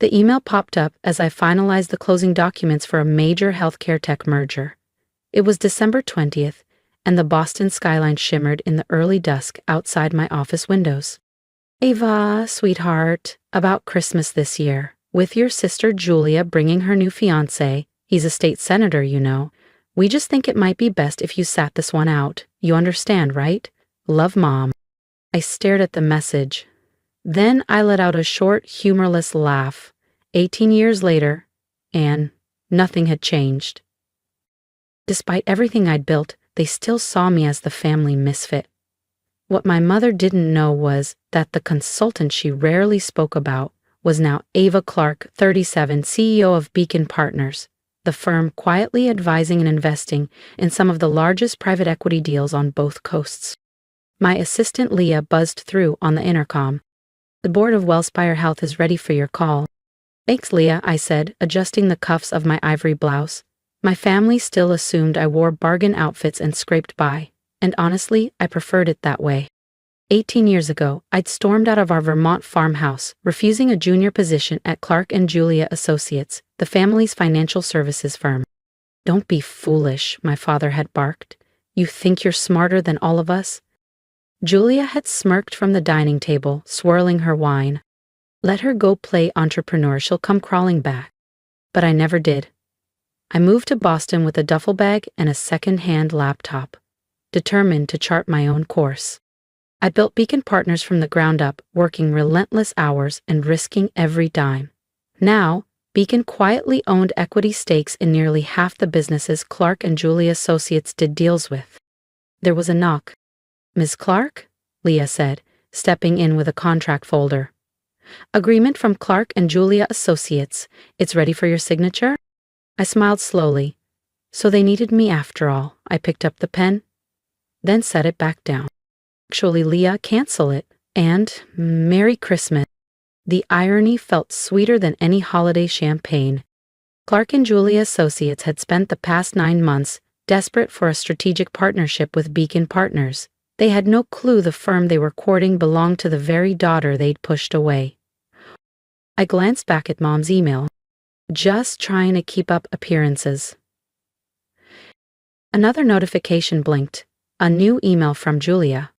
The email popped up as I finalized the closing documents for a major healthcare tech merger. It was December 20th, and the Boston skyline shimmered in the early dusk outside my office windows. Ava, sweetheart, about Christmas this year, with your sister Julia bringing her new fiancé, he's a state senator, you know. We just think it might be best if you sat this one out. You understand, right? Love, Mom. I stared at the message. Then I let out a short, humorless laugh. 18 years later, and nothing had changed. Despite everything I'd built, they still saw me as the family misfit. What my mother didn't know was that the consultant she rarely spoke about was now Ava Clark, 37, CEO of Beacon Partners, the firm quietly advising and investing in some of the largest private equity deals on both coasts. My assistant Leah buzzed through on the intercom. The board of Wellspire Health is ready for your call. Thanks, Leah, I said, adjusting the cuffs of my ivory blouse. My family still assumed I wore bargain outfits and scraped by, and honestly, I preferred it that way. 18 years ago, I'd stormed out of our Vermont farmhouse, refusing a junior position at Clark and Julia Associates, the family's financial services firm. Don't be foolish, my father had barked. You think you're smarter than all of us? Julia had smirked from the dining table, swirling her wine. Let her go play entrepreneur, she'll come crawling back. But I never did. I moved to Boston with a duffel bag and a second-hand laptop, determined to chart my own course. I built Beacon Partners from the ground up, working relentless hours and risking every dime. Now, Beacon quietly owned equity stakes in nearly half the businesses Clark and Julia Associates did deals with. There was a knock. Ms. Clark? Leah said, stepping in with a contract folder. Agreement from Clark and Julia Associates. It's ready for your signature? I smiled slowly. So they needed me after all. I picked up the pen, then set it back down. Actually, Leah, cancel it. And Merry Christmas. The irony felt sweeter than any holiday champagne. Clark and Julia Associates had spent the past 9 months desperate for a strategic partnership with Beacon Partners. They had no clue the firm they were courting belonged to the very daughter they'd pushed away. I glanced back at Mom's email. Just trying to keep up appearances. Another notification blinked. A new email from Julia.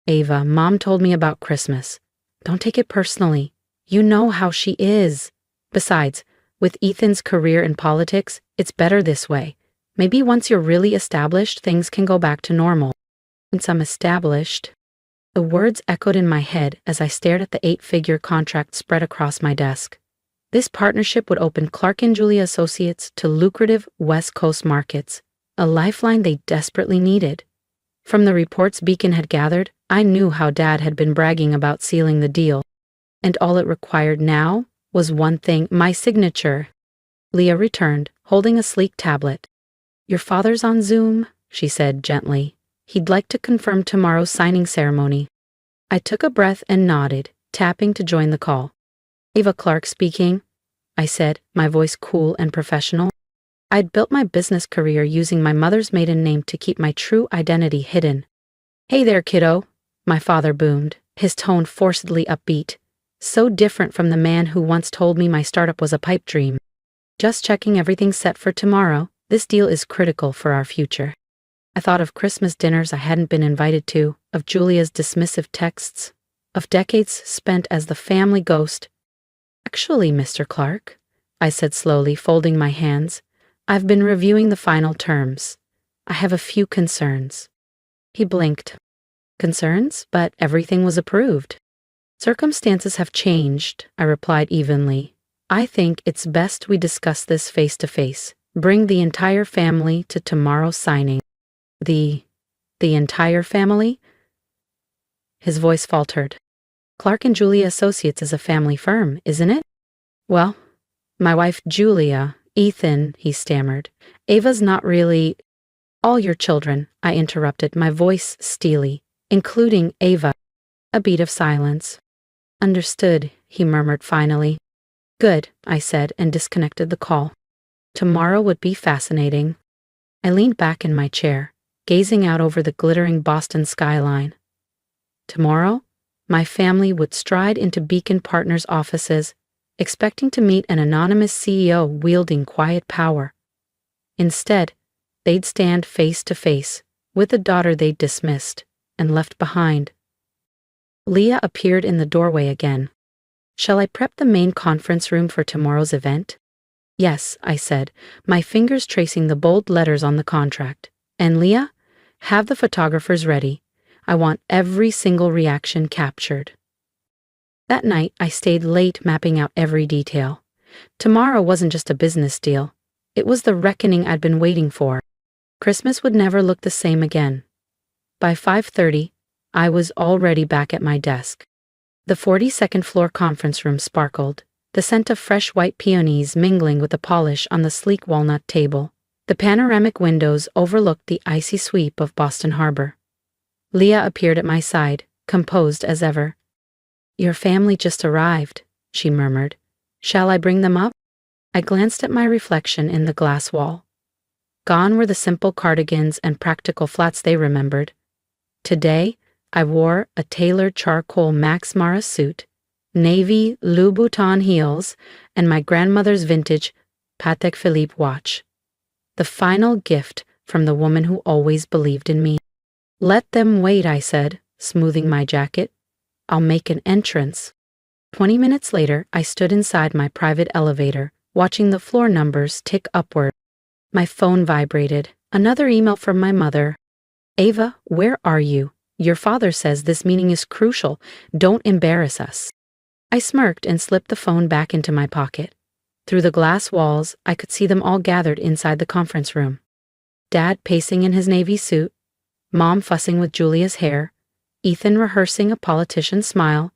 Ava, Mom told me about Christmas. Don't take it personally. You know how she is. Besides, with Ethan's career in politics, it's better this way. Maybe once you're really established, things can go back to normal. Once I'm established. The words echoed in my head as I stared at the 8-figure contract spread across my desk. This partnership would open Clark and Julia Associates to lucrative West Coast markets, a lifeline they desperately needed. From the reports Beacon had gathered, I knew how Dad had been bragging about sealing the deal. And all it required now was one thing, my signature. Leah returned, holding a sleek tablet. Your father's on Zoom, she said gently. He'd like to confirm tomorrow's signing ceremony. I took a breath and nodded, tapping to join the call. Ava Clark speaking, I said, my voice cool and professional. I'd built my business career using my mother's maiden name to keep my true identity hidden. Hey there, kiddo, my father boomed, his tone forcedly upbeat. So different from the man who once told me my startup was a pipe dream. Just checking everything's set for tomorrow. This deal is critical for our future. I thought of Christmas dinners I hadn't been invited to, of Julia's dismissive texts, of decades spent as the family ghost. Actually, Mr. Clark, I said slowly, folding my hands, I've been reviewing the final terms. I have a few concerns. He blinked. Concerns? But everything was approved. Circumstances have changed, I replied evenly. I think it's best we discuss this face to face. Bring the entire family to tomorrow's signing. The entire family? His voice faltered. Clark and Julia Associates is a family firm, isn't it? Well, my wife Julia, Ethan, he stammered. Ava's not really... All your children, I interrupted, my voice steely, including Ava. A beat of silence. Understood, he murmured finally. Good, I said, and disconnected the call. Tomorrow would be fascinating. I leaned back in my chair, gazing out over the glittering Boston skyline. Tomorrow, my family would stride into Beacon Partners' offices, expecting to meet an anonymous CEO wielding quiet power. Instead, they'd stand face to face with a daughter they'd dismissed and left behind. Leah appeared in the doorway again. "Shall I prep the main conference room for tomorrow's event?" "Yes," I said, my fingers tracing the bold letters on the contract. "And Leah, have the photographers ready. I want every single reaction captured." That night, I stayed late mapping out every detail. Tomorrow wasn't just a business deal. It was the reckoning I'd been waiting for. Christmas would never look the same again. By 5:30, I was already back at my desk. The 42nd floor conference room sparkled, the scent of fresh white peonies mingling with the polish on the sleek walnut table. The panoramic windows overlooked the icy sweep of Boston Harbor. Leah appeared at my side, composed as ever. "Your family just arrived," she murmured. "Shall I bring them up?" I glanced at my reflection in the glass wall. Gone were the simple cardigans and practical flats they remembered. Today, I wore a tailored charcoal Max Mara suit, navy Louboutin heels, and my grandmother's vintage Patek Philippe watch. The final gift from the woman who always believed in me. "Let them wait," I said, smoothing my jacket. "I'll make an entrance." 20 minutes later, I stood inside my private elevator, watching the floor numbers tick upward. My phone vibrated. Another email from my mother. "Ava, where are you? Your father says this meeting is crucial. Don't embarrass us." I smirked and slipped the phone back into my pocket. Through the glass walls, I could see them all gathered inside the conference room. Dad pacing in his navy suit, Mom fussing with Julia's hair, Ethan rehearsing a politician's smile,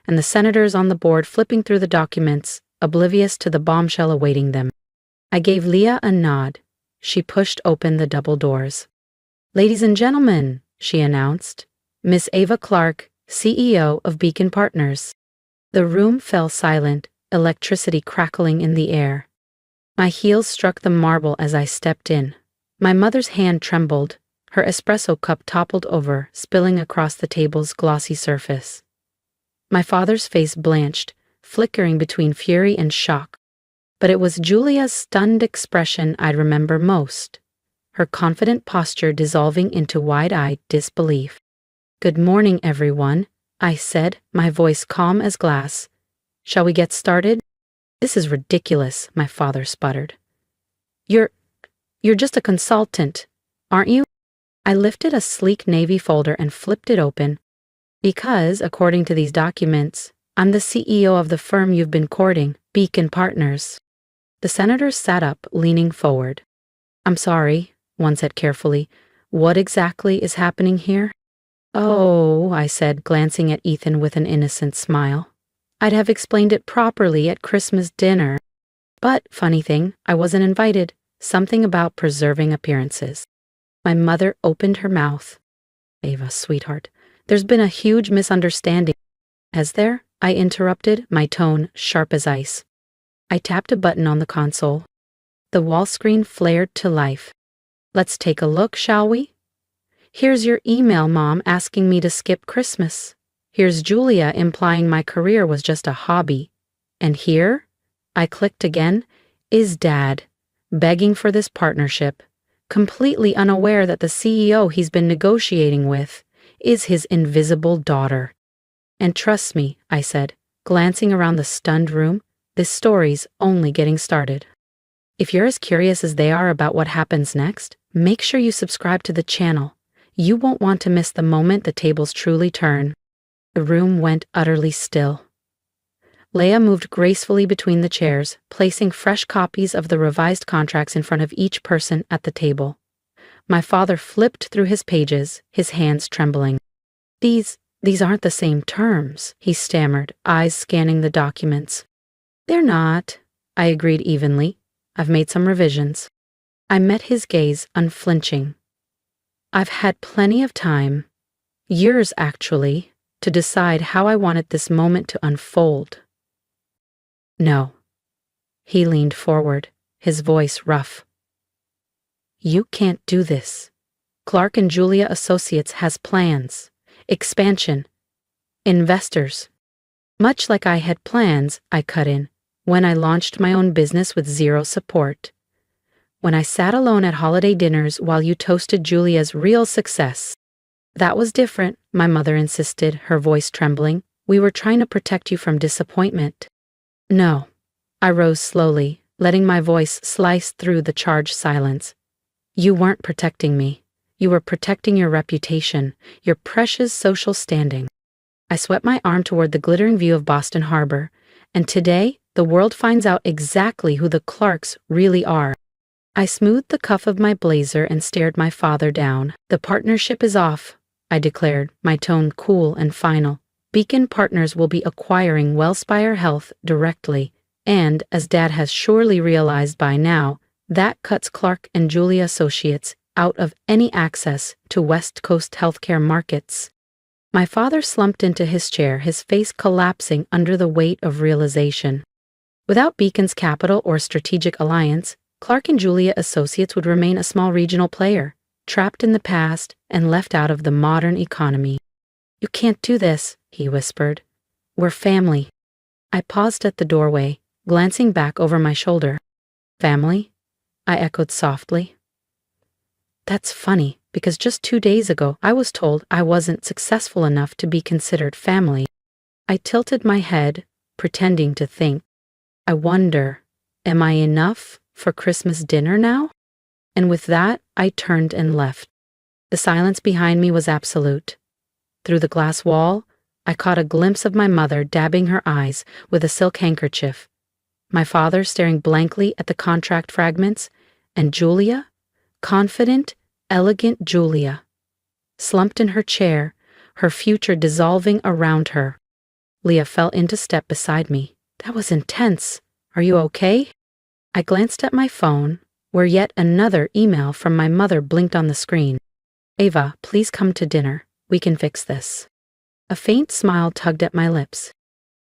and the senators on the board flipping through the documents, oblivious to the bombshell awaiting them. I gave Leah a nod. She pushed open the double doors. "Ladies and gentlemen," she announced, "Miss Ava Clark, CEO of Beacon Partners." The room fell silent, electricity crackling in the air. My heels struck the marble as I stepped in. My mother's hand trembled. Her espresso cup toppled over, spilling across the table's glossy surface. My father's face blanched, flickering between fury and shock. But it was Julia's stunned expression I'd remember most, her confident posture dissolving into wide-eyed disbelief. "Good morning, everyone," I said, my voice calm as glass. "Shall we get started?" "This is ridiculous," my father sputtered. You're just a consultant, aren't you?" I lifted a sleek navy folder and flipped it open. "Because, according to these documents, I'm the CEO of the firm you've been courting, Beacon Partners." The senator sat up, leaning forward. "I'm sorry," one said carefully. "What exactly is happening here?" "Oh," I said, glancing at Ethan with an innocent smile. "I'd have explained it properly at Christmas dinner. But, funny thing, I wasn't invited. Something about preserving appearances." My mother opened her mouth. "Ava, sweetheart, there's been a huge misunderstanding." "Has there?" I interrupted, my tone sharp as ice. I tapped a button on the console. The wall screen flared to life. "Let's take a look, shall we? Here's your email, Mom, asking me to skip Christmas. Here's Julia implying my career was just a hobby. And here," I clicked again, "is Dad, begging for this partnership, completely unaware that the CEO he's been negotiating with is his invisible daughter." "And trust me," I said, glancing around the stunned room, "this story's only getting started." If you're as curious as they are about what happens next, make sure you subscribe to the channel. You won't want to miss the moment the tables truly turn. The room went utterly still. Leah moved gracefully between the chairs, placing fresh copies of the revised contracts in front of each person at the table. My father flipped through his pages, his hands trembling. These aren't the same terms," he stammered, eyes scanning the documents. "They're not," I agreed evenly. "I've made some revisions." I met his gaze, unflinching. "I've had plenty of time, years actually, to decide how I wanted this moment to unfold." "No." He leaned forward, his voice rough. "You can't do this. Clark and Julia Associates has plans, expansion, investors." Much like I had plans, I cut in. When I launched my own business with zero support. When I sat alone at holiday dinners while you toasted Julia's real success. That was different, my mother insisted, her voice trembling. We were trying to protect you from disappointment. No. I rose slowly, letting my voice slice through the charged silence. You weren't protecting me. You were protecting your reputation, your precious social standing. I swept my arm toward the glittering view of Boston Harbor, and today, the world finds out exactly who the Clarks really are. I smoothed the cuff of my blazer and stared my father down. The partnership is off, I declared, my tone cool and final. Beacon Partners will be acquiring Wellspire Health directly, and, as Dad has surely realized by now, that cuts Clark and Julia Associates out of any access to West Coast healthcare markets. My father slumped into his chair, his face collapsing under the weight of realization. Without Beacon's capital or strategic alliance, Clark and Julia Associates would remain a small regional player, trapped in the past and left out of the modern economy. You can't do this, he whispered. We're family. I paused at the doorway, glancing back over my shoulder. Family? I echoed softly. That's funny, because just 2 days ago I was told I wasn't successful enough to be considered family. I tilted my head, pretending to think. I wonder, am I enough for Christmas dinner now? And with that, I turned and left. The silence behind me was absolute. Through the glass wall, I caught a glimpse of my mother dabbing her eyes with a silk handkerchief, my father staring blankly at the contract fragments, and Julia, confident, elegant Julia, slumped in her chair, her future dissolving around her. Leah fell into step beside me. That was intense. Are you okay? I glanced at my phone, where yet another email from my mother blinked on the screen. Ava, please come to dinner. We can fix this. A faint smile tugged at my lips.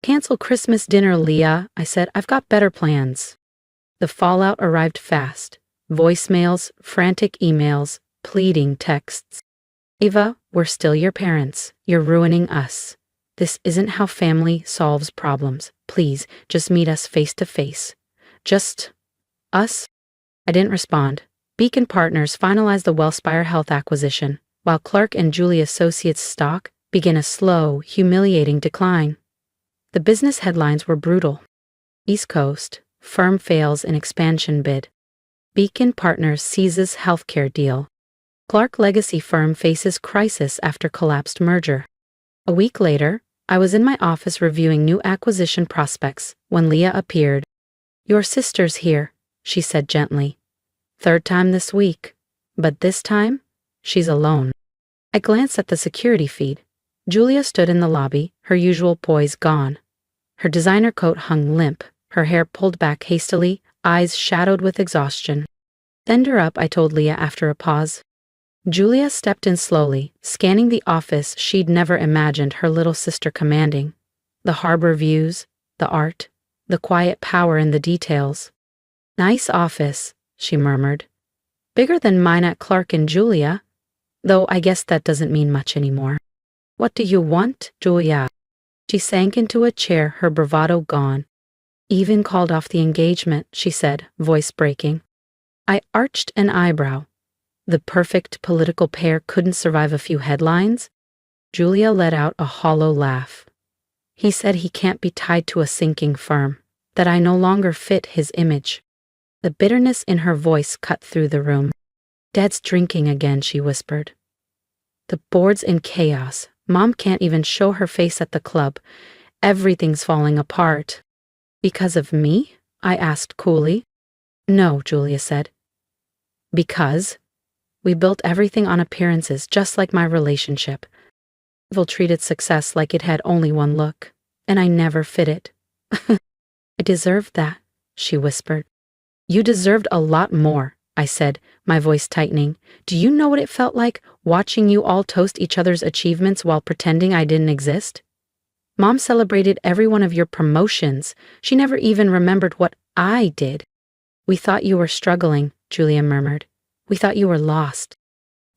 Cancel Christmas dinner, Leah, I said. I've got better plans. The fallout arrived fast. Voicemails, frantic emails, pleading texts. Ava, we're still your parents. You're ruining us. This isn't how family solves problems. Please, just meet us face to face. Just us? I didn't respond. Beacon Partners finalized the Wellspire Health acquisition, while Clark and Julia Associates stock began a slow, humiliating decline. The business headlines were brutal. East Coast, firm fails in expansion bid. Beacon Partners seizes healthcare deal. Clark legacy firm faces crisis after collapsed merger. A week later, I was in my office reviewing new acquisition prospects when Leah appeared. Your sister's here, she said gently. Third time this week, but this time, she's alone. I glanced at the security feed. Julia stood in the lobby, her usual poise gone. Her designer coat hung limp, her hair pulled back hastily, eyes shadowed with exhaustion. Send her up, I told Leah after a pause. Julia stepped in slowly, scanning the office she'd never imagined her little sister commanding. The harbor views, the art, the quiet power in the details. Nice office, she murmured. Bigger than mine at Clark and Julia, though I guess that doesn't mean much anymore. What do you want, Julia? She sank into a chair, her bravado gone. Even called off the engagement, she said, voice breaking. I arched an eyebrow. The perfect political pair couldn't survive a few headlines? Julia let out a hollow laugh. He said he can't be tied to a sinking firm, that I no longer fit his image. The bitterness in her voice cut through the room. Dad's drinking again, she whispered. The board's in chaos. Mom can't even show her face at the club. Everything's falling apart. Because of me? I asked coolly. No, Julia said. Because we built everything on appearances, just like my relationship. Evil treated success like it had only one look, and I never fit it. I deserved that, she whispered. You deserved a lot more, I said, my voice tightening. Do you know what it felt like, watching you all toast each other's achievements while pretending I didn't exist? Mom celebrated every one of your promotions. She never even remembered what I did. We thought you were struggling, Julia murmured. We thought you were lost.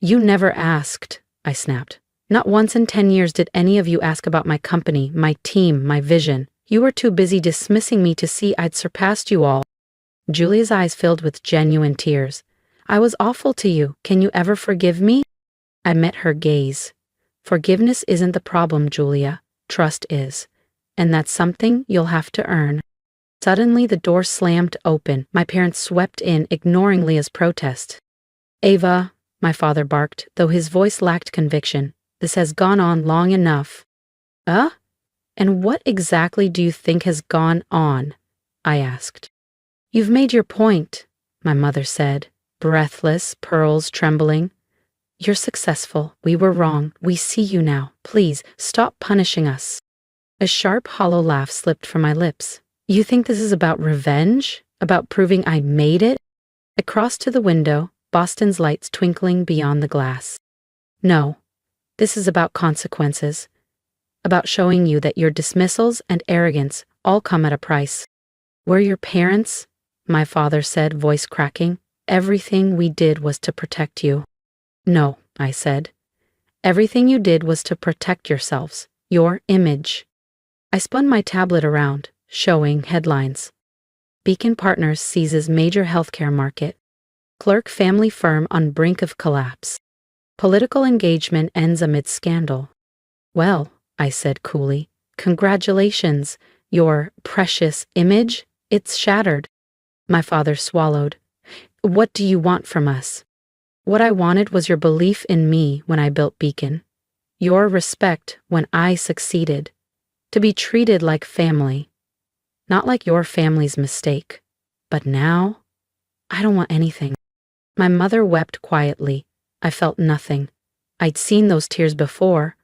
You never asked, I snapped. Not once in 10 years did any of you ask about my company, my team, my vision. You were too busy dismissing me to see I'd surpassed you all. Julia's eyes filled with genuine tears. I was awful to you. Can you ever forgive me? I met her gaze. Forgiveness isn't the problem, Julia. Trust is. And that's something you'll have to earn. Suddenly the door slammed open. My parents swept in, ignoring Leah's protest. Ava, my father barked, though his voice lacked conviction. This has gone on long enough. And what exactly do you think has gone on? I asked. You've made your point, my mother said, breathless, pearls trembling. You're successful. We were wrong. We see you now. Please, stop punishing us. A sharp, hollow laugh slipped from my lips. You think this is about revenge? About proving I made it? I crossed to the window, Boston's lights twinkling beyond the glass. No, this is about consequences. About showing you that your dismissals and arrogance all come at a price. We're your parents, my father said, voice cracking. Everything we did was to protect you. No, I said. Everything you did was to protect yourselves, your image. I spun my tablet around, showing headlines. Beacon Partners seizes major healthcare market. Clerk family firm on brink of collapse. Political engagement ends amid scandal. Well, I said coolly, congratulations, your precious image, it's shattered. My father swallowed. What do you want from us? What I wanted was your belief in me when I built Beacon. Your respect when I succeeded. To be treated like family. Not like your family's mistake. But now, I don't want anything. My mother wept quietly. I felt nothing. I'd seen those tears before.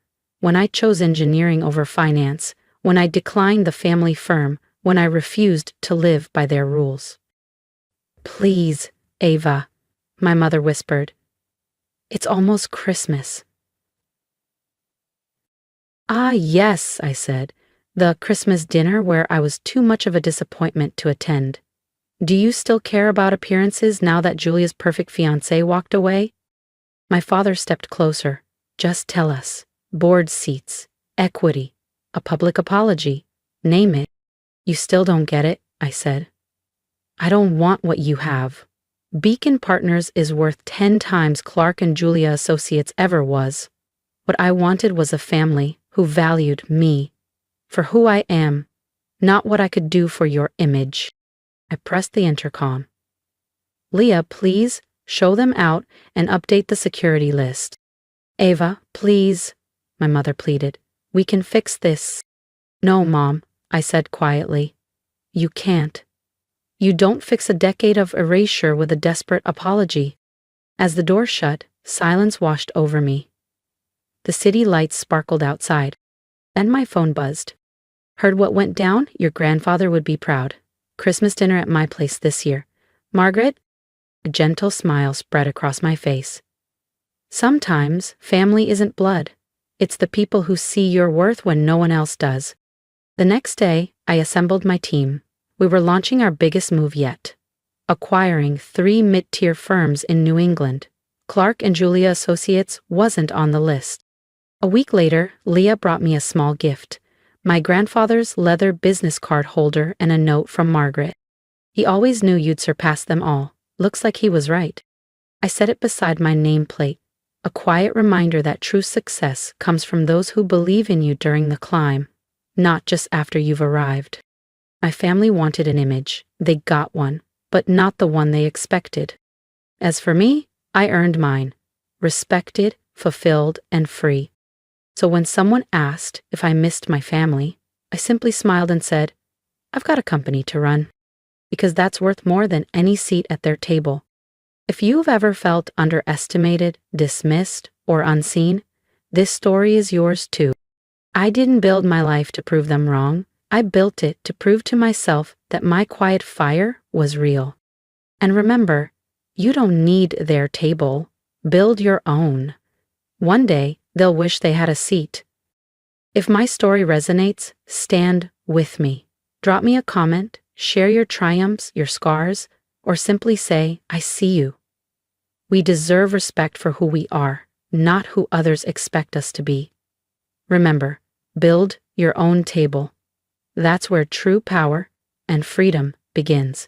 When I chose engineering over finance, when I declined the family firm, when I refused to live by their rules. Please, Ava, my mother whispered. It's almost Christmas. Ah, yes, I said. The Christmas dinner where I was too much of a disappointment to attend. Do you still care about appearances now that Julia's perfect fiancé walked away? My father stepped closer. Just tell us. Board seats, equity, a public apology. Name it. You still don't get it, I said. I don't want what you have. Beacon Partners is worth 10 times Clark and Julia Associates ever was. What I wanted was a family who valued me, for who I am, not what I could do for your image. I pressed the intercom. Leah, please, show them out and update the security list. Ava, please, my mother pleaded. We can fix this. No, Mom, I said quietly. You can't. You don't fix a decade of erasure with a desperate apology. As the door shut, silence washed over me. The city lights sparkled outside. Then my phone buzzed. Heard what went down? Your grandfather would be proud. Christmas dinner at my place this year. Margaret? A gentle smile spread across my face. Sometimes family isn't blood. It's the people who see your worth when no one else does. The next day, I assembled my team. We were launching our biggest move yet. Acquiring 3 mid-tier firms in New England. Clark and Julia Associates wasn't on the list. A week later, Leah brought me a small gift. My grandfather's leather business card holder and a note from Margaret. He always knew you'd surpass them all. Looks like he was right. I set it beside my nameplate. A quiet reminder that true success comes from those who believe in you during the climb, not just after you've arrived. My family wanted an image. They got one, but not the one they expected. As for me, I earned mine. Respected, fulfilled, and free. So when someone asked if I missed my family, I simply smiled and said, I've got a company to run. Because that's worth more than any seat at their table. If you've ever felt underestimated, dismissed, or unseen, this story is yours too. I didn't build my life to prove them wrong. I built it to prove to myself that my quiet fire was real. And remember, you don't need their table. Build your own. One day, they'll wish they had a seat. If my story resonates, stand with me. Drop me a comment, share your triumphs, your scars, or simply say, I see you. We deserve respect for who we are, not who others expect us to be. Remember, build your own table. That's where true power and freedom begins.